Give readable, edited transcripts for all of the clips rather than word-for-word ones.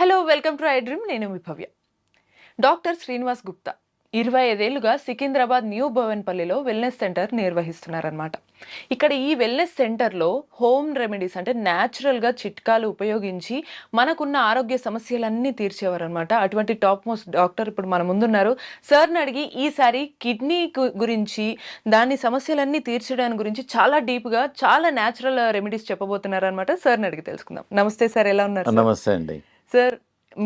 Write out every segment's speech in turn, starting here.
Hello welcome to I dream. నేను మీ భవ్య. Doctor Srinivas Gupta 25 ఏళ్లుగా Secunderabad new భవన్పల్లిలో wellness centre నిర్వహిస్తున్నారనమాట. ఇక్కడ ఈ వెల్నెస్ సెంటర్లో హోమ్ రెమెడీస్ అంటే న్యాచురల్గా చిట్కాలు ఉపయోగించి మనకున్న ఆరోగ్య సమస్యలన్నీ తీర్చేవారనమాట. అటువంటి టాప్ మోస్ట్ డాక్టర్ ఇప్పుడు మన ముందున్నారు. సార్ని అడిగి ఈసారి కిడ్నీ గురించి, దాని సమస్యలన్నీ తీర్చడానికి గురించి చాలా డీప్గా చాలా న్యాచురల్ రెమెడీస్ చెప్పబోతున్నారనమాట. సార్ని అడిగి తెలుసుకుందాం. నమస్తే సార్, ఎలా ఉన్నారు సార్? నమస్తే అండి. సార్,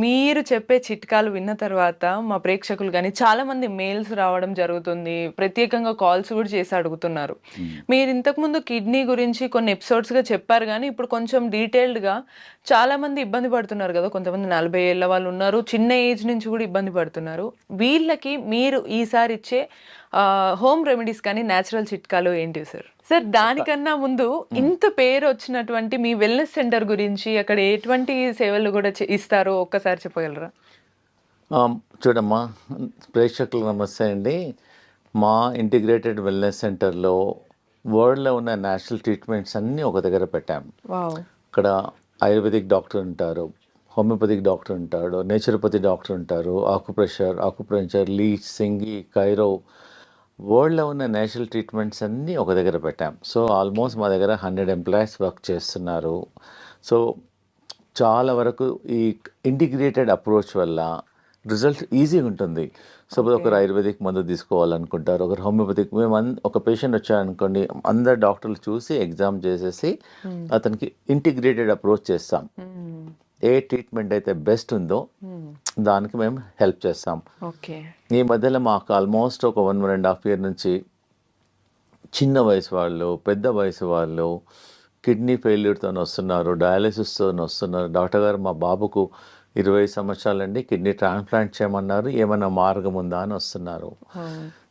మీరు చెప్పే చిట్కాలు విన్న తర్వాత మా ప్రేక్షకులు కానీ చాలా మంది మెయిల్స్ రావడం జరుగుతుంది, ప్రత్యేకంగా కాల్స్ కూడా చేసి అడుగుతున్నారు. మీరు ఇంతకుముందు కిడ్నీ గురించి కొన్ని ఎపిసోడ్స్గా చెప్పారు, కానీ ఇప్పుడు కొంచెం డీటెయిల్డ్గా చాలా మంది ఇబ్బంది పడుతున్నారు కదా. కొంతమంది 40 ఏళ్ళ వాళ్ళు ఉన్నారు, చిన్న ఏజ్ నుంచి కూడా ఇబ్బంది పడుతున్నారు. వీళ్ళకి మీరు ఈసారి ఇచ్చే హోమ్ రెమెడీస్ కానీ న్యాచురల్ చిట్కాలు ఏంటి సార్? సార్, దానికన్నా ముందు ఇంత పేరు వచ్చినటువంటి మీ వెల్నెస్ సెంటర్ గురించి, అక్కడ ఎటువంటి సేవలు కూడా ఇస్తారో ఒక్కసారి చెప్పగలరా? చూడమ్మా, ప్రేక్షకులకు నమస్తే అండి. మా ఇంటిగ్రేటెడ్ వెల్నెస్ సెంటర్లో వరల్డ్లో ఉన్న నేషనల్ ట్రీట్మెంట్స్ అన్నీ ఒక దగ్గర పెట్టాము. ఇక్కడ ఆయుర్వేదిక్ డాక్టర్ ఉంటారు, హోమియోపతిక్ డాక్టర్ ఉంటాడు, నేచురోపతి డాక్టర్ ఉంటారు, ఆకుప్రెషర్, లీచ్, సింగి, కైరో, వరల్డ్లో ఉన్న నేషనల్ ట్రీట్మెంట్స్ అన్నీ ఒక దగ్గర పెట్టాం. సో ఆల్మోస్ట్ మా దగ్గర 100 ఎంప్లాయీస్ వర్క్ చేస్తున్నారు. సో చాలా వరకు ఈ ఇంటిగ్రేటెడ్ అప్రోచ్ వల్ల రిజల్ట్ ఈజీగా ఉంటుంది. సపోజ్ ఒకరు ఆయుర్వేదిక్ మందు తీసుకోవాలనుకుంటారు, ఒకరు హోమియోపతిక్. మేము ఒక పేషెంట్ వచ్చారనుకోండి, అందరు డాక్టర్లు చూసి ఎగ్జామ్ చేసేసి అతనికి ఇంటిగ్రేటెడ్ అప్రోచ్ చేస్తాం. ఏ ట్రీట్మెంట్ అయితే బెస్ట్ ఉందో దానికి మేము హెల్ప్ చేస్తాం. ఈ మధ్యలో మాకు ఆల్మోస్ట్ ఒక 1.5 year నుంచి చిన్న వయసు వాళ్ళు, పెద్ద వయసు వాళ్ళు కిడ్నీ ఫెయిల్యూర్తో వస్తున్నారు, డయాలిసిస్తో వస్తున్నారు. డాక్టర్ గారు, మా బాబుకు 20 సంవత్సరాలండి, కిడ్నీ ట్రాన్స్ప్లాంట్ చేయమన్నారు, ఏమైనా మార్గం ఉందా అని వస్తున్నారు.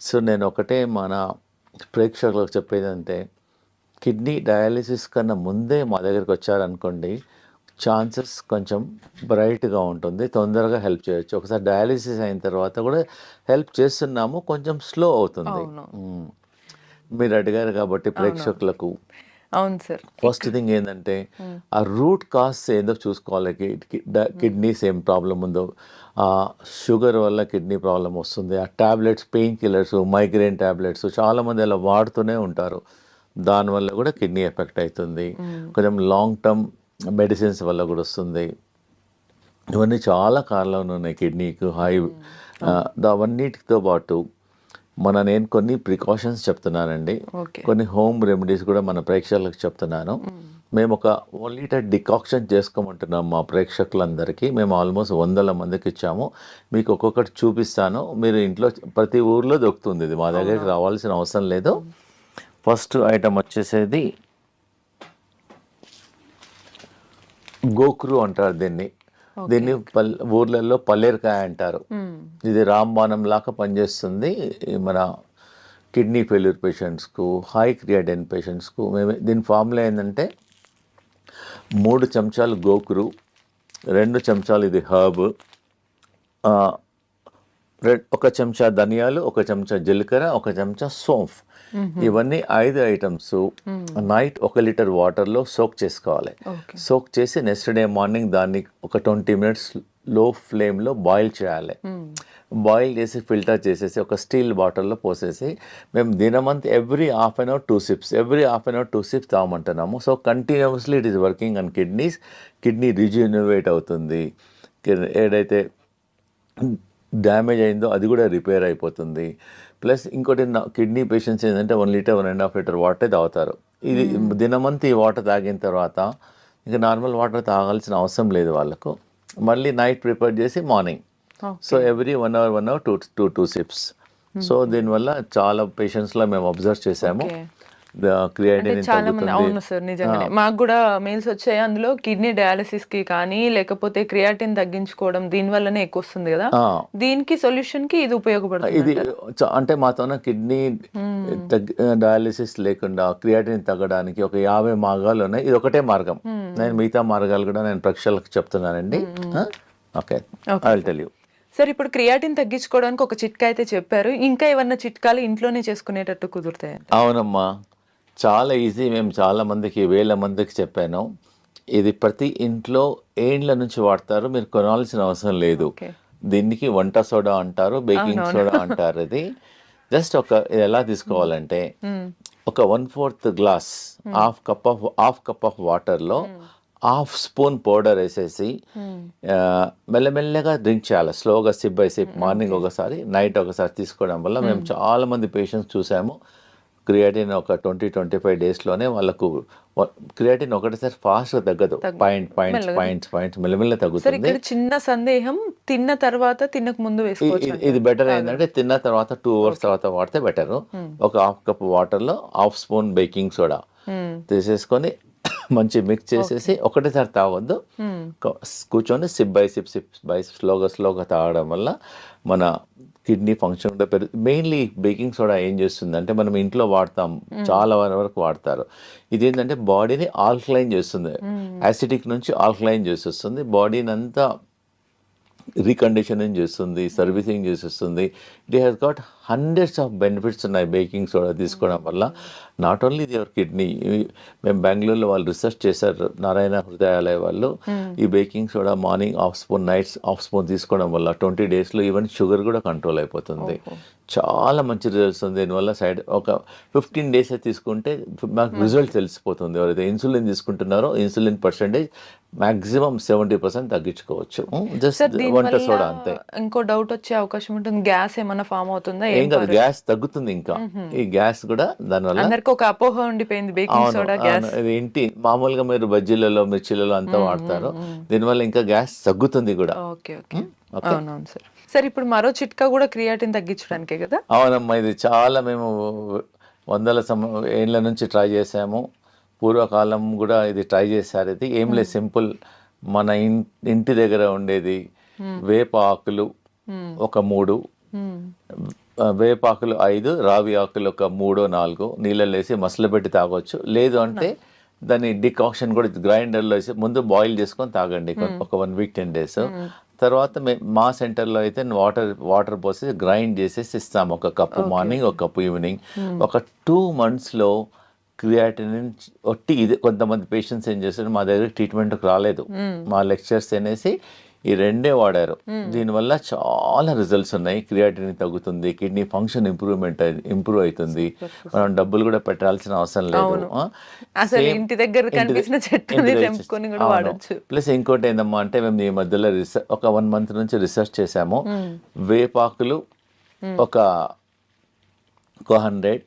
సో నేను ఒకటే మన ప్రేక్షకులకు చెప్పేది అంటే, కిడ్నీ డయాలిసిస్ కన్నా ముందే మా దగ్గరికి వచ్చారనుకోండి, ఛాన్సెస్ కొంచెం బ్రైట్గా ఉంటుంది, తొందరగా హెల్ప్ చేయొచ్చు. ఒకసారి డయాలిసిస్ అయిన తర్వాత కూడా హెల్ప్ చేస్తున్నాము, కొంచెం స్లో అవుతుంది. మీరు అడిగారు కాబట్టి ప్రేక్షకులకు, అవును సార్, ఫస్ట్ థింగ్ ఏంటంటే ఆ రూట్ కాజ్ ఏదో చూసుకోవాలి. కిడ్నీస్ ఏం ప్రాబ్లం ఉందో, షుగర్ వల్ల కిడ్నీ ప్రాబ్లం వస్తుంది, ఆ tablets, pain killers, migraine tablets చాలామంది అలా వాడుతూనే ఉంటారు, దానివల్ల కూడా కిడ్నీ ఎఫెక్ట్ అవుతుంది. కొంచెం లాంగ్ టర్మ్ మెడిసిన్స్ వల్ల కూడా వస్తుంది. ఇవన్నీ చాలా కారణాలు ఉన్నాయి కిడ్నీకి. అవన్నిటితో పాటు నేను కొన్ని ప్రికాషన్స్ చెప్తున్నానండి, కొన్ని హోమ్ రెమెడీస్ కూడా మన ప్రేక్షకులకు చెప్తున్నాను. మేము ఒక 1 liter డికాక్షన్ చేసుకోమంటున్నాం మా ప్రేక్షకులందరికీ. మేము ఆల్మోస్ట్ 100 మందికి ఇచ్చాము. మీకు ఒక్కొక్కటి చూపిస్తాను, మీరు ఇంట్లో ప్రతి ఊర్లో దొరుకుతుంది, ఇది మా దగ్గరికి రావాల్సిన అవసరం లేదు. ఫస్ట్ ఐటమ్ వచ్చేసేది గోక్రు అంటారు దీన్ని. ఊర్లలో పల్లేరుకాయ అంటారు. ఇది రాంబాణం లాగా పనిచేస్తుంది మన కిడ్నీ ఫెయిల్యూర్ పేషెంట్స్కు, హై క్రియాటిన్ పేషెంట్స్కు. దీని ఫార్ములా ఏంటంటే 3 చెంచాలు గోకురు, 2 చెంచాలు ఇది హర్బ్, 1 చెంచా ధనియాలు, 1 చెంచా జీలకర్ర, 1 చెంచా సోంఫ్. ఇవన్నీ 5 ఐటమ్స్ నైట్ 1 liter వాటర్లో సోక్ చేసుకోవాలి. సోక్ చేసి నెక్స్ట్ డే మార్నింగ్ దాన్ని ఒక 20 minutes లో ఫ్లేమ్లో బాయిల్ చేయాలి. బాయిల్ చేసి ఫిల్టర్ చేసేసి ఒక స్టీల్ బాటిల్లో పోసేసి మేము దినమంతా every half an hour 2 sips, every half an hour 2 sips తాగమంటున్నాము. So continuously it is working on kidneys. Kidney rejuvenate అవుతుంది, ఏదైతే డ్యామేజ్ అయిందో అది కూడా రిపేర్ అయిపోతుంది. ప్లస్ ఇంకోటి, కిడ్నీ పేషెంట్స్ ఏంటంటే 1 liter 1.5 liter వాటర్ తాగుతారు. ఇది దినమంతా ఈ వాటర్ తాగిన తర్వాత ఇంకా నార్మల్ వాటర్ తాగాల్సిన అవసరం లేదు వాళ్ళకు. మళ్ళీ నైట్ ప్రిపేర్ చేసి morning, so every 1 hour 2 sips. So దీనివల్ల చాలా పేషెంట్స్లో మేము అబ్జర్వ్ చేసాము, చాలా మంది. అవును సార్, నిజంగానే మాకు కూడా మెయిల్స్ వచ్చాయి. అందులో కిడ్నీ డయాలిసిస్ కి కానీ, లేకపోతే క్రియాటిన్ తగ్గించుకోవడం, దీని వల్లనే ఎక్కువ వస్తుంది కదా, దీనికి సొల్యూషన్ కి ఇది ఉపయోగపడుతుంది. ఇది అంటే మాతోన కిడ్నీ డయాలిసిస్ లేకుండా క్రియాటిన్ తగ్గడానికి ఒక 50 మార్గాలు ఉన్నాయి. ఇది ఒకటే మార్గం. నేను మిగతా మార్గాలు కూడా నేను ప్రేక్షకులకు చెప్తున్నానండి. Okay, I will tell you. Sir, ఇప్పుడు క్రియాటిన్ తగ్గించుకోవడానికి ఒక చిట్కా అయితే చెప్పారు, ఇంకా ఏమన్నా చిట్కాలు ఇంట్లోనే చేసుకునేటట్టు కుదురుతాయి? అవునమ్మా, చాలా ఈజీ. మేము చాలా మందికి, 1000 మందికి చెప్పాను. ఇది ప్రతి ఇంట్లో ఏండ్ల నుంచి వాడతారు, మీరు కొనాల్సిన అవసరం లేదు. ఓకే. దీనికి వంట సోడా అంటారు, బేకింగ్ అవునవును. సోడా అంటారు. ఇది జస్ట్ ఇది ఎలా తీసుకోవాలంటే మ్మ్. ఒక 1/4 గ్లాస్ హాఫ్ కప్ ఆఫ్ వాటర్లో హాఫ్ స్పూన్ పౌడర్ వేసేసి ఆ, మెల్లమెల్లగా డ్రింక్ చేయాలి, స్లోగా సిప్ బై సిప్. మార్నింగ్ ఒకసారి, నైట్ ఒకసారి తీసుకోవడం వల్ల మేము చాలా మంది పేషెంట్స్ చూసాము. క్రియాటిన్ ఒక 20-25 డేస్లోనే వాళ్ళకు క్రియాటిన్ ఒకటిసారి ఫాస్ట్గా తగ్గదు, పాయింట్స్ మెల్లమెల్ల సార్ తగ్గుతుంది. ఇక్కడ చిన్న సందేహం, తిన్న తర్వాత తినక ముందు వేసుకోవచ్చు ఇది బెటర్ ఏంటంటే తిన్న తర్వాత 2 అవర్స్ తర్వాత వాడితే బెటర్. ఒక హాఫ్ కప్ వాటర్లో హాఫ్ స్పూన్ బేకింగ్ సోడా తీసేసుకొని మంచి మిక్స్ చేసేసి ఒకటేసారి తాగొద్దు, కూర్చొని సిప్ బై స్లోగా తాగడం వల్ల మన కిడ్నీ ఫంక్షన్ కూడా మెయిన్లీ బేకింగ్ సోడా ఏం చేస్తుంది అంటే, మనం ఇంట్లో వాడతాం, చాలా వరకు వాడతారు. ఇది ఏంటంటే బాడీని ఆల్కలైన్ చేస్తుంది, యాసిడిక్ నుంచి ఆల్కలైన్ చేసేస్తుంది, బాడీని అంతా రీకండిషనింగ్ చేస్తుంది, సర్వీసింగ్ చేసేస్తుంది. It has got hundreds of benefits ఉన్నాయి బేకింగ్ సోడా తీసుకోవడం వల్ల. నాట్ ఓన్లీ యువర్ కిడ్నీ, మేము బెంగళూరులో వాళ్ళు రీసెర్చ్ చేశారు, నారాయణ హృదయాలయ వాళ్ళు. ఈ baking soda morning half spoon, nights half spoon తీసుకోవడం వల్ల 20 డేస్లో ఈవెన్ షుగర్ కూడా కంట్రోల్ అయిపోతుంది. చాలా మంచి రిజల్ట్స్ ఉంది దీనివల్ల. ఒక 15 డేస్ తీసుకుంటే మాకు రిజల్ట్ తెలిసిపోతుంది. ఎవరైతే ఇన్సులిన్ తీసుకుంటున్నారో ఇన్సులిన్ పర్సెంటేజ్ మాక్సిమం 70% తగ్గించుకోవచ్చు, జస్ట్ వంట సోడా అంతే. ఇంకో డౌట్ వచ్చే అవకాశం ఉంటుంది, గ్యాస్ ఏమైనా ఫామ్ అవుతుందా? ఏం కాదు, గ్యాస్ తగ్గుతుంది. ఇంకా ఈ గ్యాస్ కూడా దానివల్ల అందరికి ఒక అపోహ ఉండిపోయింది, బేకింగ్ సోడా గ్యాస్. ఇది ఇంటి మామూలుగా మీరు బజ్జీలలో మిర్చిలలో అంతా వాడతారు, దీనివల్ల ఇంకా గ్యాస్ తగ్గుతుంది కూడా. ఓకే ఓకే, అవునవును సార్. సార్ ఇప్పుడు మరో చిట్కా కూడా క్రియాటిన్ తగ్గించడానికే కదా? అవునమ్మా, ఇది చాలా మేము వందల ఏళ్ళ నుంచి ట్రై చేసాము. పూర్వకాలం కూడా ఇది ట్రై చేశారు. ఇది ఏం లేదు, సింపుల్. మన ఇంటి దగ్గర ఉండేది వేప ఆకులు ఒక 3, వేపాకులు 5, రావి ఆకులు ఒక 3-4 నీళ్ళలో వేసి మసలబెట్టి తాగొచ్చు. లేదు అంటే దాన్ని డికాక్షన్ కూడా గ్రైండర్లో వేసి ముందు బాయిల్ చేసుకొని తాగండి ఒక 1 వీక్ 10 డేస్. తర్వాత మా సెంటర్లో అయితే వాటర్ పోసి గ్రైండ్ చేసేసి ఇస్తాము, ఒక కప్పు మార్నింగ్, ఒక కప్పు ఈవినింగ్. ఒక 2 monthsలో క్రియాటిన్ ఒట్టి ఇది. కొంతమంది పేషెంట్స్ ఏం చేస్తారు, మా దగ్గర ట్రీట్మెంట్కి రాలేదు, మా లెక్చర్స్ అనేసి ఈ 2 వాడారు. దీనివల్ల చాలా రిజల్ట్స్ ఉన్నాయి. క్రియాటిన్ తగ్గుతుంది, కిడ్నీ ఫంక్షన్ ఇంప్రూవ్ అవుతుంది, మనం డబ్బులు కూడా పెట్టాల్సిన అవసరం లేదు. అసలు ఇంటి దగ్గర కనిపించిన చెట్టుని తెంపుకొని కూడా వాడొచ్చు. ప్లస్ ఇంకోటి ఏందమ్మా అంటే, మేము ఈ మధ్యలో ఒక 1 month నుంచి రిసెర్చ్ చేసాము. వేపాకులు ఒక 100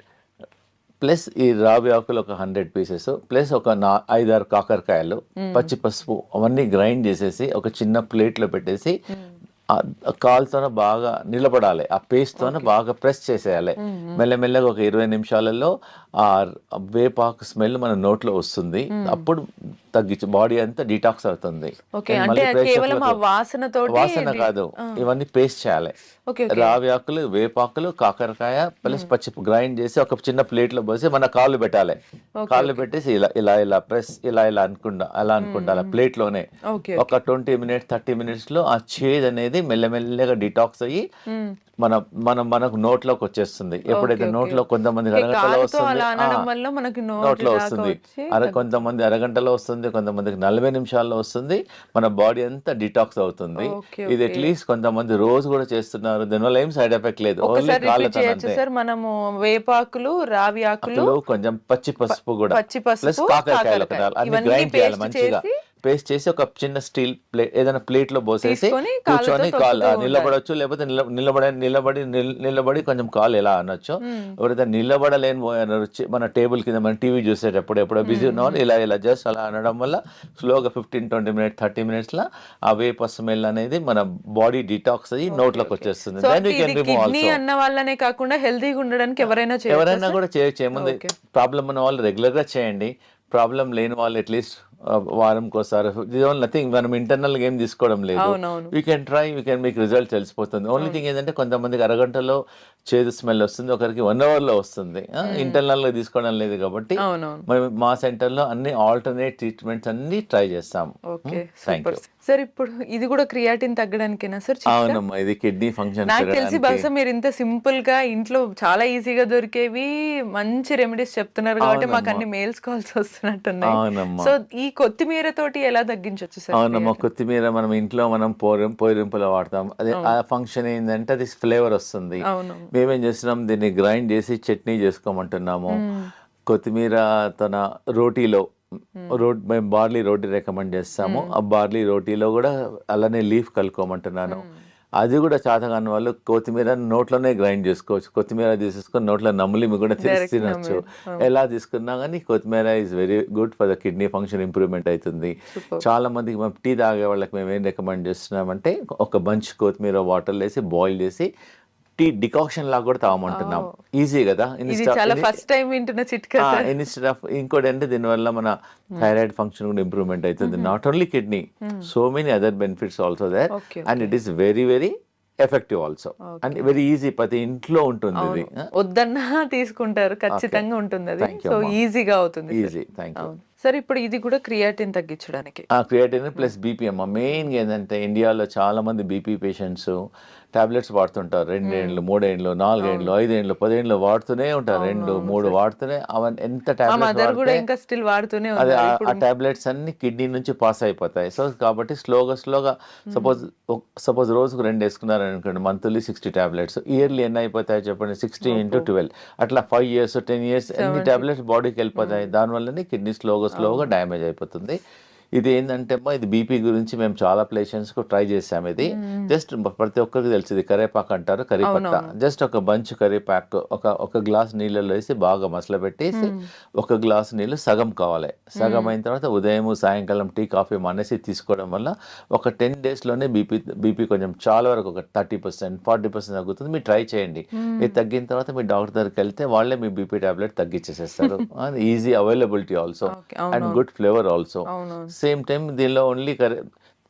ప్లస్ ఈ రావి ఆకులు ఒక 100 పీసెస్ ప్లస్ ఒక 5-6 కాకరకాయలు, పచ్చి పసుపు అవన్నీ గ్రైండ్ చేసేసి ఒక చిన్న ప్లేట్లో పెట్టేసి కాలుతోనే బాగా నిలబడాలి, ఆ పేస్ట్తోనే బాగా ప్రెస్ చేసేయాలి. మెల్లమెల్లగా ఒక 20 నిమిషాలలో ఆ వేపాకు స్మెల్ మన నోట్లో వస్తుంది. అప్పుడు తగ్గించి బాడీ అంతా డిటాక్స్ అవుతుంది. వాసన కాదు, ఇవన్నీ పేస్ట్ చేయాలి. రావి ఆకులు, వేపాకులు, కాకరకాయ ప్లస్ పచ్చి గ్రైండ్ చేసి ఒక చిన్న ప్లేట్లో పోసి మన కాళ్ళు పెట్టాలి. కాళ్ళు పెట్టేసి ఇలా ఇలా ఇలా ప్రెస్ ఇలా అనుకుంటా ప్లేట్లోనే ఒక 20 minutes 30 minutes లో ఆ చేదు అనేది మెల్లమెల్లగా డిటాక్స్ అయ్యి మనకు నోట్లోకి వచ్చేస్తుంది. ఎప్పుడైతే నోట్లో కొంతమంది అరగంటలో వస్తుంది, నోట్లో వస్తుంది, కొంతమంది అరగంటలో వస్తుంది, కొంతమందికి 40 నిమిషాల్లో వస్తుంది, మన బాడీ అంతా డిటాక్స్ అవుతుంది. ఇది అట్లీస్ట్ కొంతమంది రోజు కూడా చేస్తున్నారు, దీనివల్ల ఏం సైడ్ ఎఫెక్ట్ లేదు. ఓన్లీ కాళ్ళతో మనము వేపాకులు, రావి ఆకులు, కొంచెం పచ్చి పసుపు కూడా ప్లస్ కాకరకాయలు అన్ని గ్రైండ్ చేయాలి మంచిగా. పేస్ట్ చేసి ఒక చిన్న స్టీల్ ప్లేట్ ఏదైనా ప్లేట్ లో పోసేసి కూర్చొని కాలు నిలబడొచ్చు, లేకపోతే నిలబడి కొంచెం కాలు ఎలా అనొచ్చు. ఎవరైతే నిలబడలేని మన టేబుల్ కింద మన టీవీ చూసేటప్పుడు ఎప్పుడో బిజీ ఉన్నవాళ్ళు ఇలా జస్ట్ అలా అనడం వల్ల స్లోగా 15-20 minutes 30 minutes లా ఆ వేప స్మెల్ అనేది మన బాడీ డిటాక్స్ అయ్యి నోట్లోకి వచ్చేస్తుంది. అన్న వాళ్ళనే కాకుండా హెల్తీగా ఉండడానికి ఎవరైనా కూడా చేయొచ్చు. ఏముంది, ప్రాబ్లం ఉన్న వాళ్ళు రెగ్యులర్ గా చేయండి, ప్రాబ్లం లేని వాళ్ళు అట్లీస్ట్ వారంకోసారి. నథింగ్, మనం ఇంటర్నల్ గా ఏం తీసుకోవడం లేదు. We can try, we can మీకు రిజల్ట్ తెలిసిపోతుంది. ఓన్లీ థింగ్ ఏంటంటే కొంతమందికి అరగంటలో చేదు స్మెల్ వస్తుంది, ఒకరికి 1 hour లో వస్తుంది. ఇంటర్నల్ గా తీసుకోవడం లేదు కాబట్టి మా సెంటర్ లో అన్ని ఆల్టర్నేట్ ట్రీట్మెంట్స్ అన్ని ట్రై చేస్తాం. Thank you sir. ఇప్పుడు ఇది కూడా క్రియాటిన్ తగ్గడానికేనా సార్? అవునమ్మా, ఇది కిడ్నీ ఫంక్షన్. నాకు తెలిసి బహుశా మీరు ఇంత సింపుల్ గా ఇంట్లో చాలా ఈజీగా దొరికేవి మంచి రెమెడీస్ చెప్తున్నారు కాబట్టి మాకు అన్ని మెయిల్స్ కాల్స్ వస్తున్నాయి. వస్తున్నట్టున్నాయి. అవునమ్మా. సో ఈ కొత్తిమీర తోటి ఎలా తగ్గించొచ్చు సార్? అవునమ్మా, కొత్తిమీర మనం ఇంట్లో మనం పోరింపులో వాడతాం. అదే ఆ ఫంక్షన్ ఏంటంటే అది ఫ్లేవర్ వస్తుంది. అవును. మేమేం చేస్తున్నాం, దీన్ని గ్రైండ్ చేసి చట్నీ చేసుకోమంటున్నాము. కొత్తిమీర తన రోటీలో మేము బార్లీ రోటీ రికమెండ్ చేస్తాము. ఆ బార్లీ రోటీలో కూడా అలానే లీఫ్ కలుపుకోమంటున్నాను. అది కూడా చేతకాని వాళ్ళు కొత్తిమీర నోట్లోనే గ్రైండ్ చేసుకోవచ్చు. కొత్తిమీర తీసేసుకొని నోట్లో నమిలి కూడా తినొచ్చు. ఎలా తీసుకున్నా కానీ కొత్తిమీర is very good for the kidney function, improvement అవుతుంది. చాలా మందికి మేము టీ తాగే వాళ్ళకి మేము ఏం రికమెండ్ చేస్తున్నామంటే ఒక బంచ్ కొత్తిమీర వాటర్లో వేసి బాయిల్ చేసి టీ డికాక్షన్ లాగా కూడా తాగమంటున్నాం. ఈజీ కదా. ఫస్ట్ టైం వింటున్న చిట్కా. ఇన్స్టెడ్ ఆఫ్ ఇంకోటి అంటే దీనివల్ల మన థైరాయిడ్ ఫంక్షన్ కూడా ఇంప్రూవ్మెంట్ అవుతుంది. Not only kidney, so many other benefits also there, and it is very very effective also, and very easy. ప్రతి ఇంట్లో ఉంటుంది ఇది. వద్దన్నా తీసుకుంటారు, ఖచ్చితంగా ఉంటుంది అది. సో ఈజీగా అవుతుంది. ఈజీ. Thank you sir. ఇప్పుడు ఇది కూడా క్రియాటిన్ తగ్గించడానికి. క్రియాటిన్ ప్లస్ బీపీ అమ్మ. మెయిన్గా ఏంటంటే ఇండియాలో చాలా మంది బీపీ పేషెంట్స్ టాబ్లెట్స్ వాడుతుంటారు. 2 ఏండ్లు 3 ఏండ్లు 4 ఏండ్లు 5 ఏండ్లు 10 ఏండ్లు వాడుతూనే ఉంటారు. 2 3 వాడుతూనే అవన్నీ ఎంత వాడుతూనే అదే ఆ టాబ్లెట్స్ అన్ని కిడ్నీ నుంచి పాస్ అయిపోతాయి. సో కాబట్టి స్లోగా సపోజ్ రోజుకు 2 వేసుకున్నారు అనుకోండి, మంత్లీ 60 టాబ్లెట్స్. ఇయర్లీ ఎన్ని అయిపోతాయి చెప్పండి? 60 × 12, అట్లా 5 years 10 years ఎన్ని టాబ్లెట్స్ బాడీకి వెళ్ళిపోతాయి. దానివల్లనే కిడ్నీ స్లోగా డ్యామేజ్ అయిపోతుంది. ఇది ఏంటంటే అమ్మా, ఇది బీపీ గురించి మేము చాలా పేషెంట్స్కు ట్రై చేసాము. ఇది జస్ట్ ప్రతి ఒక్కరికి తెలిసి, ఇది కరేపాకు అంటారు, కరిపత్తా. జస్ట్ ఒక బంచ్ కరివేపాకు ఒక గ్లాస్ నీళ్ళలో వేసి బాగా మసలబెట్టేసి, ఒక గ్లాస్ నీళ్ళు సగం కావాలి. సగం అయిన తర్వాత ఉదయం సాయంకాలం టీ కాఫీ మానేసి తీసుకోవడం వల్ల ఒక 10 daysలోనే బీపీ కొంచెం చాలా వరకు ఒక 30% 40% తగ్గుతుంది. మీరు ట్రై చేయండి. ఇది తగ్గిన తర్వాత మీ డాక్టర్ దగ్గరికి వెళ్తే వాళ్ళే మీ బీపీ టాబ్లెట్ తగ్గించేసేస్తారు. Easy availability also, and good flavour also. Same time దీనిలో ఓన్లీ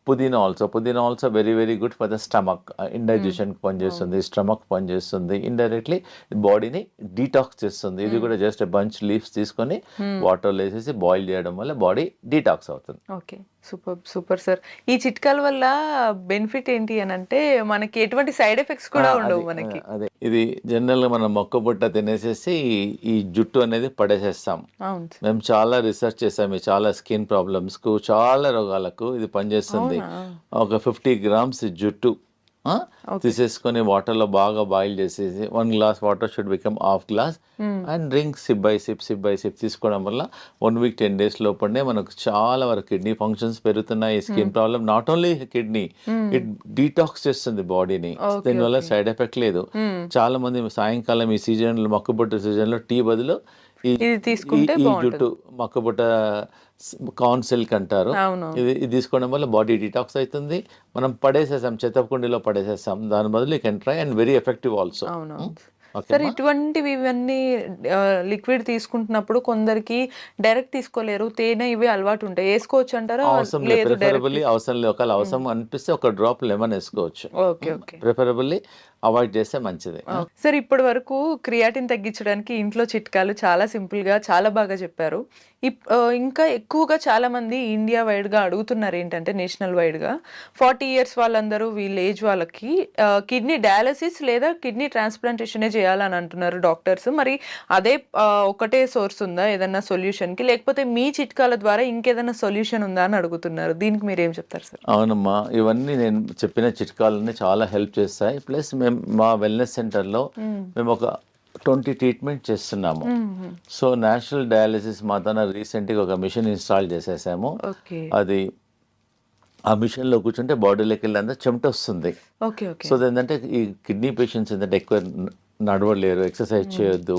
పుదీనా also very very good for the stomach. ఇండైజెషన్కి పనిచేస్తుంది, స్టమక్ పనిచేస్తుంది, ఇండైరెక్ట్లీ బాడీని డీటాక్స్ చేస్తుంది. ఇది కూడా జస్ట్ బంచ్ లీవ్స్ తీసుకొని వాటర్లో వేసేసి బాయిల్ చేయడం వల్ల బాడీ డీటాక్స్ అవుతుంది. Okay, super sir. ఈ చిట్కాల వల్ల బెనిఫిట్ ఏంటి అని అంటే మనకి ఎటువంటి సైడ్ ఎఫెక్ట్స్ కూడా ఉండవు మనకి. అదే ఇది జనరల్గా మనం మొక్క బుట్ట తినేసేసి ఈ జుట్టు అనేది పడేసేస్తాం. మేము చాలా రీసెర్చ్ చేసాము. చాలా స్కిన్ ప్రాబ్లమ్స్ కు, చాలా రోగాలకు ఇది పనిచేస్తుంది. ఒక 50 grams జుట్టు తీసేసుకొని వాటర్లో బాగా బాయిల్ చేసేసి 1 glass water should become ½ glass and drink SIP by SIP తీసుకోవడం వల్ల 1 week 10 days లోపలనే మనకు చాలా వరకు కిడ్నీ ఫంక్షన్స్ పెరుగుతున్నాయి. Skin problem not only kidney, it detox చేస్తుంది బాడీని. దీనివల్ల సైడ్ ఎఫెక్ట్ లేదు. చాలా మంది సాయంకాలం ఈ సీజన్లో, మొక్కబుట్ట సీజన్లో టీ బదులు ఈ జుట్టు మొక్కబుట్ట కార్న్ సిల్క్ అంటారు, ఇది తీసుకోవడం వల్ల బాడీ డిటాక్స్ అవుతుంది. మనం పడేసేసాం, చెత్తకుండీలో పడేసేసాం. దాని బదులు you can try, and very effective also. Sir, ఇటువంటివి ఇవన్నీ లిక్విడ్ తీసుకుంటున్నప్పుడు కొందరికి డైరెక్ట్ తీసుకోలేరు, తేనె ఇవి అలవాటు ఉంటాయి, వేసుకోవచ్చు అంటారా? అవసరం లేదు, ఒకవేళ అవసరం అనిపిస్తే ఒక డ్రాప్ లెమన్ వేసుకోవచ్చు. ప్రిఫరబుల్లీ అవాయిడ్ చేస్తే మంచిది. సార్, ఇప్పటి వరకు క్రియాటిన్ తగ్గించడానికి ఇంట్లో చిట్కాలు చాలా సింపుల్ గా చాలా బాగా చెప్పారు. ఇంకా ఎక్కువగా చాలా మంది ఇండియా వైడ్ గా అడుగుతున్నారు ఏంటంటే, నేషనల్ వైడ్ గా 40 years వాళ్ళందరూ వీళ్ళ ఏజ్ వాళ్ళకి కిడ్నీ డయాలసిస్ లేదా కిడ్నీ ట్రాన్స్ప్లాంటేషన్ చేయాలని అంటున్నారు డాక్టర్స్. మరి అదే ఒకటే సోర్స్ ఉందా ఏదన్నా సొల్యూషన్ కి, లేకపోతే మీ చిట్కాల ద్వారా ఇంకేదైనా సొల్యూషన్ ఉందా అని అడుగుతున్నారు. దీనికి మీరు ఏం చెప్తారు సార్? అవునమ్మా, ఇవన్నీ నేను చెప్పిన చిట్కాలన్నీ చాలా హెల్ప్ చేస్తాయి. ప్లస్ మేము మా వెల్నెస్ సెంటర్లో మేము ఒక 20 ట్రీట్మెంట్ చేస్తున్నాము. సో నేషనల్ డయాలసిస్ మా తన రీసెంట్గా ఒక మిషన్ ఇన్స్టాల్ చేసేసాము. అది ఆ మిషన్లో కూర్చుంటే బాడీలోకి వెళ్ళి అంతా చెమట వస్తుంది. సో ఏంటంటే ఈ కిడ్నీ పేషెంట్స్ ఏంటంటే ఎక్కువ నడవలేరు, ఎక్సర్సైజ్ చేయొద్దు,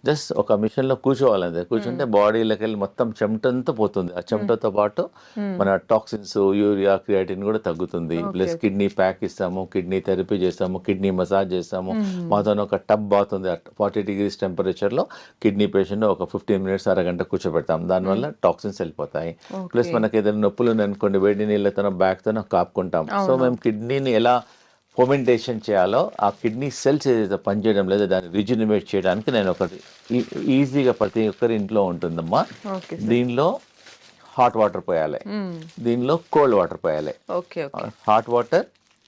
జస్ట్ ఒక మిషన్లో కూర్చోవాలంటే కూర్చుంటే బాడీలోకి వెళ్ళి మొత్తం చెమట అంతా పోతుంది. ఆ చెమటతో పాటు మన టాక్సిన్స్, యూరియా, క్రియాటిన్ కూడా తగ్గుతుంది. ప్లస్ కిడ్నీ ప్యాక్ ఇస్తాము, కిడ్నీ థెరపీ చేస్తాము, కిడ్నీ మసాజ్ చేస్తాము. మాతో ఒక టబ్ బాత్ ఉంది, 40 degrees టెంపరేచర్లో కిడ్నీ పేషెంట్ ఒక 15 minutes అరగంట కూర్చోబెడతాం. దానివల్ల టాక్సిన్స్ వెళ్ళిపోతాయి. ప్లస్ మనకి ఏదైనా నొప్పులు అనుకోండి, వేడి నీళ్ళతో బ్యాక్తో కాపుకుంటాం. సో మేము కిడ్నీని ఎలా ఫర్మెంటేషన్ చేయాలో, ఆ కిడ్నీ సెల్స్ ఏదైతే పనిచేయడం లేదో దాన్ని రిజ్యూనిమేట్ చేయడానికి నేను ఒకటి ఈజీగా ప్రతి ఒక్కరి ఇంట్లో ఉంటుందమ్మా. దీనిలో హాట్ వాటర్ పోయాలి, దీనిలో కోల్డ్ వాటర్ పోయాలి. Hot water,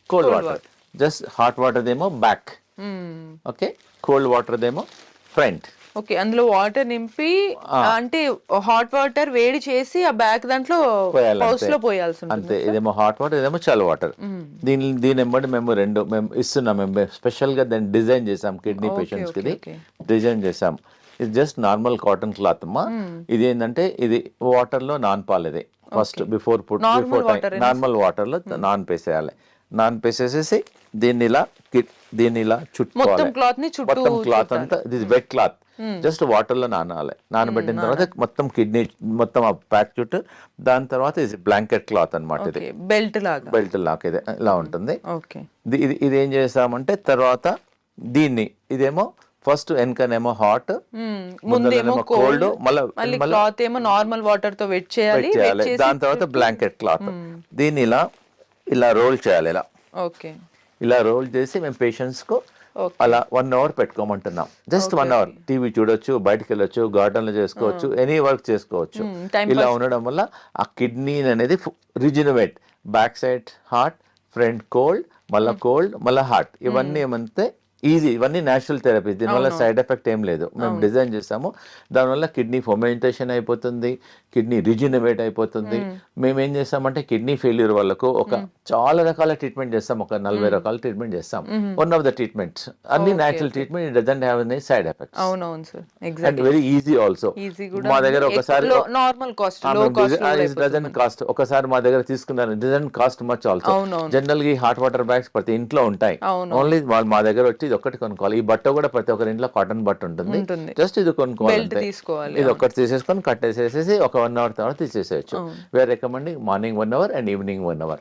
cold water. Just hot water దేమో బ్యాక్, ఓకే, కోల్డ్ వాటర్ దేమో ఫ్రంట్. ఓకే, అందులో వాటర్ నింపి అంటే హాట్ వాటర్ వేడి చేసి ఆ బ్యాగ్ దాంట్లో పౌచ్ లో పోయాల్సి ఉంటుంది. అంతే, ఇదేమో హాట్ వాటర్, ఇదేమో చల్ వాటర్. దీని ఎంబడి మేము మేము ఇస్తున్నాం. మేము స్పెషల్ గా దాన్ని డిజైన్ చేసాం కిడ్నీ పేషెంట్స్ కి, ఇది డిజైన్ చేసాం. ఇది జస్ట్ నార్మల్ కాటన్ క్లాత్ అమ్మా. ఇది ఏంటంటే ఇది వాటర్ లో నానపాలి. ఇది ఫస్ట్ బిఫోర్ నార్మల్ వాటర్ లో నానపేసేయాలి. నానపేసేసేసి దీన్ని ఇలా చుట్టుకోవాలి. మొత్తం క్లాత్ అంతా, ఇది వెట్ క్లాత్, జస్ట్ వాటర్ లో నానాలి. నానబెట్టిన తర్వాత మొత్తం కిడ్నీ మొత్తం ఆ ప్యాక్ చుట్టూ, దాని తర్వాత ఇది బ్లాంకెట్ క్లాత్ అన్నమాట. ఇది బెల్ట్ లాగా ఇది ఇలా ఉంటుంది. ఇది ఏం చేసామంటే తర్వాత దీన్ని, ఇదేమో ఫస్ట్ వెనకనేమో హాట్, ముందేమో కోల్డ్, మళ్ళీ క్లాత్ ఏమో నార్మల్ వాటర్ తో వెట్ చేయాలి. దాని తర్వాత బ్లాంకెట్ క్లాత్. దీన్ని ఇలా రోల్ చేయాలి. ఇలా రోల్ చేసి మేము పేషెంట్స్ కు అలా 1 hour పెట్టుకోమంటున్నాం. జస్ట్ 1 hour టీవీ చూడొచ్చు, బయటకు వెళ్ళొచ్చు, గార్డెన్ లో చేసుకోవచ్చు, ఎనీ వర్క్ చేసుకోవచ్చు. ఇలా ఉండడం వల్ల ఆ కిడ్నీ అనేది rejuvenate, back side heart, front cold, మళ్ళా హార్ట్, ఇవన్నీ ఏమంటే ఈజీ. ఇవన్నీ నేచురల్ థెరపీ. దీనివల్ల సైడ్ ఎఫెక్ట్ ఏం లేదు. మేము డిజైన్ చేసాము. దానివల్ల కిడ్నీ ఫర్మెంటేషన్ అయిపోతుంది, కిడ్నీ రిజినవేట్ అయిపోతుంది. మేము ఏం చేస్తామంటే కిడ్నీ ఫెయిల్యూర్ వాళ్ళకు చాలా రకాల ట్రీట్మెంట్ చేస్తాం. ఒక 40 రకాల ట్రీట్మెంట్ చేస్తాం. వన్ ఆఫ్ ద ట్రీట్మెంట్స్ అన్ని natural treatment. It doesn't have any side effects. అవునవును sir, exactly. And very easy also. మా దగ్గర ఒకసారి నార్మల్ కాస్ట్, డజన్ కాస్ట్ ఒకసారి మా దగ్గర తీసుకున్నారు. Dozen cost much also. General గా హాట్ వాటర్ బ్యాగ్స్ ప్రతి ఇంట్లో ఉంటాయి. ఓన్లీ వాళ్ళు మా దగ్గర వచ్చి ఒక్కటి కొనుక్కోవాలి. ఈ బట్ట కూడా ప్రతి ఒక్కరి ఇంట్లో కాటన్ బట్ట ఉంటుంది. జస్ట్ ఇది కొనుక్కోవాలి. ఇది ఒక్కటి తీసేసుకొని కట్టేసేసి ఒక 1 hour తర్వాత తీసేసేయచ్చు. We are recommending morning 1 hour and evening 1 hour.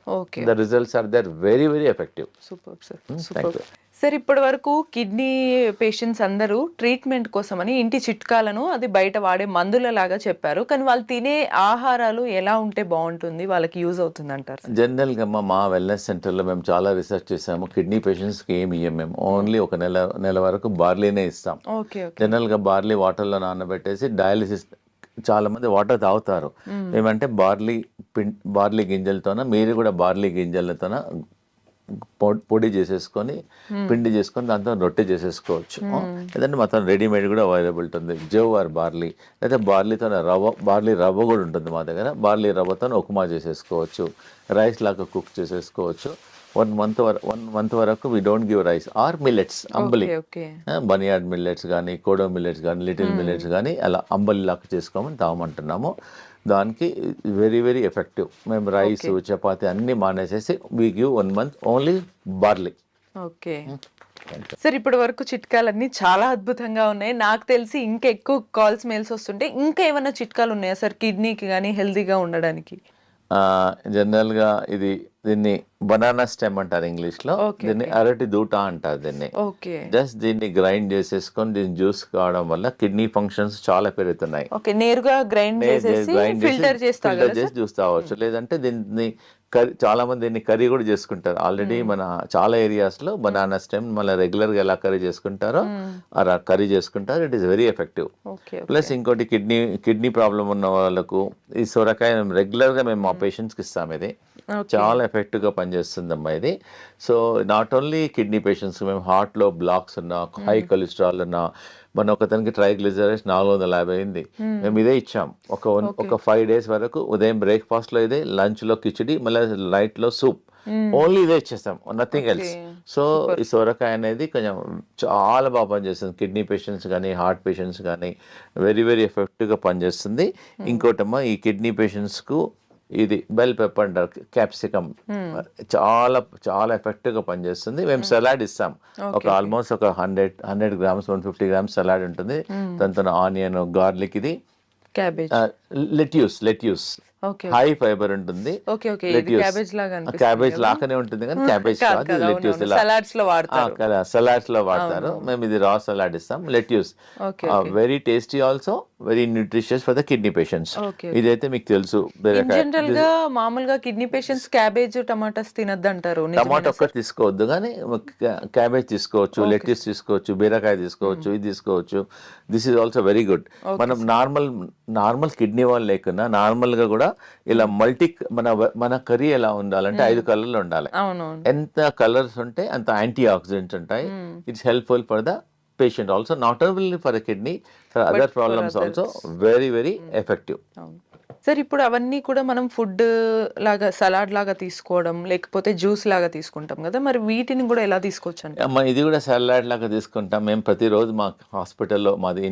The results are there very very effective. Super sir, super. Sir, ఇప్పటి వరకు కిడ్నీ పేషెంట్స్ అందరూ ట్రీట్మెంట్ కోసమని ఇంటి చిట్కాలను, అది బయట వాడే మందుల లాగా చెప్పారు. కానీ వాళ్ళు తినే ఆహారాలు ఎలా ఉంటే బాగుంటుంది, వాళ్ళకి యూజ్ అవుతుంది అంటారు? జనరల్ గా మా వెల్నెస్ సెంటర్ లో మేము చాలా రీసెర్చ్ చేసాము. కిడ్నీ పేషెంట్స్ కి ఏమి ఇయ్యం మేము. ఓన్లీ ఒక నెల వరకు బార్లీనే ఇస్తాం. జనరల్ గా బార్లీ వాటర్ లో నానబెట్టేసి డయాలిసిస్, చాలా మంది వాటర్ తాగుతారు. ఏమంటే బార్లీ గింజలతోన, మీరు కూడా బార్లీ గింజలతోన పొడి చేసేసుకొని, పిండి చేసుకొని దాంతో రొట్టె చేసేసుకోవచ్చు. లేదంటే మొత్తం రెడీమేడ్ కూడా అవైలబుల్ ఉంటుంది. జవ్ ఆర్ బార్లీ, లేదా బార్లీ రవ్వ కూడా ఉంటుంది మా దగ్గర. బార్లీ రవ్వతో ఉప్మా చేసేసుకోవచ్చు, రైస్ లాగా కుక్ చేసేసుకోవచ్చు. 1 month వరకు we don't give rice or millets, అంబలి, బనియాడ్ మిల్లెట్స్ కానీ, కోడో మిల్లెట్స్ కానీ, లిటిల్ మిల్లెట్స్ కానీ అలా అంబలి లాగా చేసుకోమని తాగమంటున్నాము. దానికి వెరీ వెరీ ఎఫెక్టివ్. మేము రైస్, చపాతి అన్ని మానేసేసి we give 1 month only barley. Okay sir, ఇప్పటి వరకు చిట్కాలన్నీ చాలా అద్భుతంగా ఉన్నాయి. నాకు తెలిసి ఇంకా ఎక్కువ కాల్స్, మెయిల్స్ వస్తుంటే ఇంకా ఏమైనా చిట్కాలు ఉన్నాయా సార్ కిడ్నీకి కానీ హెల్తీగా ఉండడానికి? జనరల్గా దీన్ని బనానా స్టెమ్ అంటారు ఇంగ్లీష్ లో. దీన్ని అరటి దూట అంటారు దీన్ని. జస్ట్ దీన్ని గ్రైండ్ చేసేసుకొని దీన్ని జ్యూస్ కావడం వల్ల కిడ్నీ ఫంక్షన్స్ చాలా పెరుగుతున్నాయి. నేరుగా గ్రైండ్ చేసి ఫిల్టర్ చేసి జ్యూస్ తాగవచ్చు. లేదంటే దీన్ని చాలా మంది దీన్ని కర్రీ కూడా చేసుకుంటారు. ఆల్రెడీ మన చాలా ఏరియాస్ లో బనానా స్టెమ్ మళ్ళీ రెగ్యులర్ గా ఎలా కర్రీ చేసుకుంటారో అలా కర్రీ చేసుకుంటారు. It is very effective. Plus ఇంకోటి కిడ్నీ ప్రాబ్లం ఉన్న వాళ్ళకు ఈ సొరకాయ రెగ్యులర్ గా మేము మా పేషెంట్స్ కి ఇస్తాం. ఇది చాలా ఎఫెక్టివ్ గా పనిచేస్తుందమ్మా ఇది. So not only kidney patients, మేము హార్ట్ లో బ్లాక్స్ ఉన్నా, హై కొలెస్ట్రాల్ ఉన్నా, మన ఒకతనికి ట్రైగ్లిజరైడ్స్ 450 అయింది. మేము ఇదే ఇచ్చాం ఒక 5 days వరకు. ఉదయం బ్రేక్ఫాస్ట్ లో ఇదే, లంచ్ లో కిచిడి, మళ్ళీ నైట్ లో సూప్, ఓన్లీ ఇదే ఇచ్చేస్తాం, నథింగ్ ఎల్స్. సో ఈ సొరకాయ అనేది కొంచెం చాలా బాగా పనిచేస్తుంది కిడ్నీ పేషెంట్స్ కానీ, హార్ట్ పేషెంట్స్ కానీ. వెరీ వెరీ ఎఫెక్టివ్ గా పనిచేస్తుంది. ఇంకోటమ్మా, ఈ కిడ్నీ పేషెంట్స్ కు ఇది బెల్ పెప్పర్ అంటారు, క్యాప్సికమ్, చాలా చాలా ఎఫెక్టివ్ గా పనిచేస్తుంది. మేము సలాడ్ ఇస్తాం. ఒక ఆల్మోస్ట్ ఒక 100 grams 150 grams సలాడ్ ఉంటుంది. దాంతో ఆనియన్, గార్లిక్, ఇది లెట్యూస్ హై ఫైబర్ ఉంటుంది. క్యాబేజ్ లాగానే ఉంటుంది కానీ క్యాబేజ్ కాదు, లెట్యూస్. సలాడ్స్ లో వాడతారు. మేము ఇది రా సలాడ్ ఇస్తాం. Lettuce very tasty, also very nutritious for the kidney patients. ఇదైతే మీకు తెలుసు. జనరల్ గా మామూలుగా కిడ్నీ పేషెంట్స్ క్యాబేజ్, టమాటాస్ తినద్దు అంటారు. టమాటా ఒక్కటి తీసుకోవద్దు కానీ క్యాబేజ్ తీసుకోవచ్చు, లెట్యూస్ తీసుకోవచ్చు, బీరకాయ తీసుకోవచ్చు, ఇది తీసుకోవచ్చు. This is also very good. మనం నార్మల్ కిడ్నీ వాళ్ళు లేకున్నా నార్మల్ గా కూడా ఇలా మన కర్రీ ఎలా ఉండాలంటే 5 కలర్లు ఉండాలి. ఎంత కలర్స్ ఉంటే అంత యాంటీ ఆక్సిడెంట్స్ ఉంటాయి. It's helpful for the patient also, not only for a kidney, for other for problems others. also very, very effective. అవును. సార్ ఇప్పుడు అవన్నీ కూడా మనం ఫుడ్ లాగా సలాడ్ లాగా తీసుకోవడం లేకపోతే జ్యూస్ లాగా తీసుకుంటాం కదా, మరి వీటిని కూడా ఎలా తీసుకోవచ్చు అంటే? అమ్మ ఇది కూడా సలాడ్ లాగా తీసుకుంటాం మేము ప్రతిరోజు. మా హాస్పిటల్లో మాది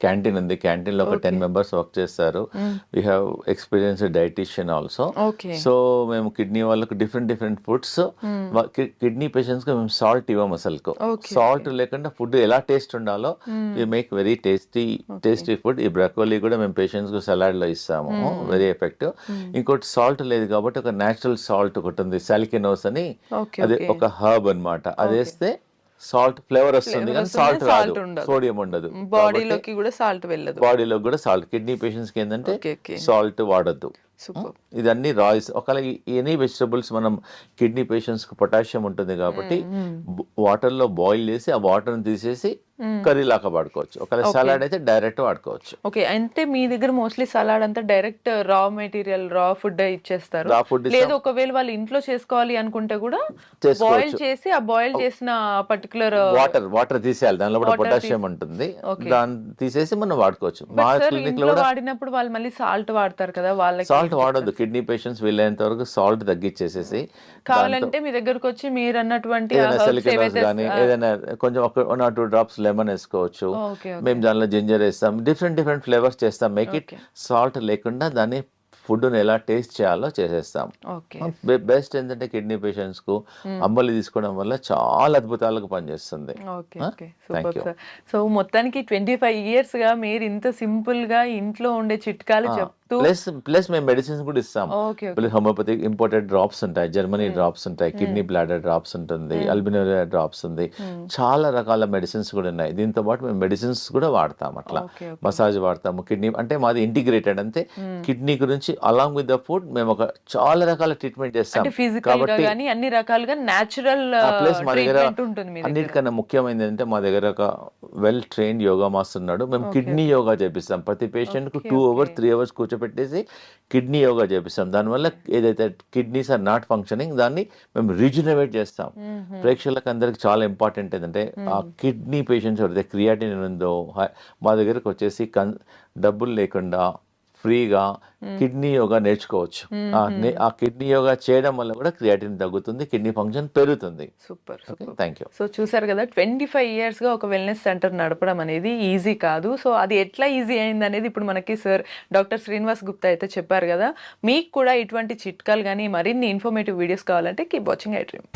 క్యాంటీన్ ఉంది, క్యాంటీన్లో ఒక 10 మెంబర్స్ వర్క్ చేస్తారు. We have experienced dietitian also. Okay. So మేము కిడ్నీ వాళ్ళకు డిఫరెంట్ ఫుడ్స్, కిడ్నీ పేషెంట్స్కి మేము సాల్ట్ ఇవ్వము అసలుకు. సాల్ట్ లేకుండా ఫుడ్ ఎలా టేస్ట్ ఉండాలో we make very tasty food. ఈ బ్రకోలీ కూడా మేము పేషెంట్స్కి సలాడ్లో ఇస్తాము, వెరీ ఎఫెక్టివ్. ఇంకోటి సాల్ట్ లేదు కాబట్టి ఒక న్యాచురల్ సాల్ట్ ఒకటి ఉంది, సాలికినోస్ అని, అది ఒక హర్బ్ అన్నమాట. అది వేస్తే సాల్ట్ ఫ్లేవర్ వస్తుంది కానీ సాల్ట్ రాదు, సోడియం ఉండదు, బాడీలోకి కూడా సాల్ట్ వెళ్ళదు. బాడీలో కూడా సాల్ట్. కిడ్నీ పేషెంట్స్ కి ఏంటంటే సాల్ట్ వాడద్దు. ఇదన్నీ రాయిస్. ఒకవేళ ఎనీ వెజిటబుల్స్ మనం కిడ్నీ పేషెంట్స్ కి పొటాషియం ఉంటుంది కాబట్టి వాటర్ లో బాయిల్ చేసి ఆ వాటర్ ని తీసేసి కర్రీ లాగా వాడుకోవచ్చు. ఒకవేళ సలాడ్ అయితే డైరెక్ట్ వాడుకోవచ్చు. ఓకే, అంటే మీ దగ్గర మోస్ట్లీ సలాడ్ అంతా direct raw material, raw food ఇచ్చేస్తారు. రా ఫుడ్ లేదు ఒకవేళ వాళ్ళు ఇంట్లో చేసుకోవాలి అనుకుంటే కూడా బాయిల్ చేసి ఆ బాయిల్ చేసిన పర్టికులర్ వాటర్ తీసేయాలి, దానిలో కూడా పొటాషియం ఉంటుంది, దాన్ని తీసేసి మనం వాడుకోవచ్చు. మా క్లినిక్ లో వాడినప్పుడు వాళ్ళు మళ్ళీ సాల్ట్ వాడతారు కదా, వాళ్ళకి సాల్ట్ వాడద్దు. కిడ్నీ పేషెంట్స్ వీలైనంత వరకు సాల్ట్ తగ్గించేసేసి, కావాలంటే మీ దగ్గరకు వచ్చి మీరు అన్నటువంటి కానీ ఏదైనా కొంచెం 1 or 2 drops లెమన్ వేసుకోవచ్చు. మేము దానిలో జింజర్ వేస్తాం, డిఫరెంట్ ఫ్లేవర్స్ చేస్తాం. మేక్ ఇట్ సాల్ట్ లేకుండా దాన్ని ఫుడ్ని ఎలా టేస్ట్ చేయాలో చేసేస్తాం. బెస్ట్ ఏంటంటే కిడ్నీ పేషెంట్స్ కు అంబలి తీసుకోవడం వల్ల చాలా అద్భుతాలకు పనిచేస్తుంది. సో మొత్తానికి 25 years గా మీరు ఇంత సింపుల్ గా ఇంట్లో ఉండే చిట్కాలు చెప్తూ ప్లస్ మేము మెడిసిన్స్ కూడా ఇస్తాం. హోమియోపతిక్ ఇంపోర్టెడ్ డ్రాప్స్ ఉంటాయి, జర్మనీ డ్రాప్స్ ఉంటాయి, కిడ్నీ బ్లాడర్ డ్రాప్స్ ఉంటుంది, అల్బినోరియా డ్రాప్స్ ఉంది, చాలా రకాల మెడిసిన్స్ కూడా ఉన్నాయి. దీంతో పాటు మేము మెడిసిన్స్ కూడా వాడతాం. అట్లా మసాజ్ వాడతాము. కిడ్నీ అంటే మాది ఇంటిగ్రేటెడ్, అంతే కిడ్నీ గురించి అలాంగ్ విత్ ద ఫుడ్ మేము ఒక చాలా రకాల ట్రీట్మెంట్ చేస్తాం. కాబట్టి అన్ని రకాలుగా నేచురల్ ప్లస్ మా దగ్గర అన్నిటికన్నా ముఖ్యమైనది ఏంటంటే మా దగ్గర ఒక వెల్ ట్రైన్డ్ యోగా మాస్టర్ ఉన్నాడు. మేము కిడ్నీ యోగా చేపిస్తాం. ప్రతి పేషెంట్ కు 2 hours 3 hours కూర్చోపెట్టేసి కిడ్నీ యోగా చేపిస్తాం. దానివల్ల ఏదైతే కిడ్నీస్ ఆర్ నాట్ ఫంక్షనింగ్ దాన్ని మేము రీజనరేట్ చేస్తాం. ప్రేక్షకులకు అందరికి చాలా ఇంపార్టెంట్ ఏంటంటే ఆ కిడ్నీ పేషెంట్స్ ఎవరైతే క్రియాటిన్ ఉందో మా దగ్గరకు వచ్చేసి డబ్బులు లేకుండా ఫ్రీగా కిడ్నీ యోగా నేర్చుకోవచ్చు. ఆ కిడ్నీ యోగా చేయడం వల్ల కూడా క్రియాటిన్ తగ్గుతుంది, కిడ్నీ ఫంక్షన్ పెరుగుతుంది. సూపర్. Thank you. సో చూసారు కదా, 25 years గా ఒక వెల్నెస్ సెంటర్ నడపడం అనేది ఈజీ కాదు. సో అది ఎట్లా ఈజీ అయింది అనేది ఇప్పుడు మనకి సార్ డాక్టర్ శ్రీనివాస్ గుప్తా అయితే చెప్పారు కదా. మీకు కూడా ఇటువంటి చిట్కాలు కానీ మరిన్ని ఇన్ఫర్మేటివ్ వీడియోస్ కావాలంటే కీప్ వాచింగ్ ఐ డ్రీమ్.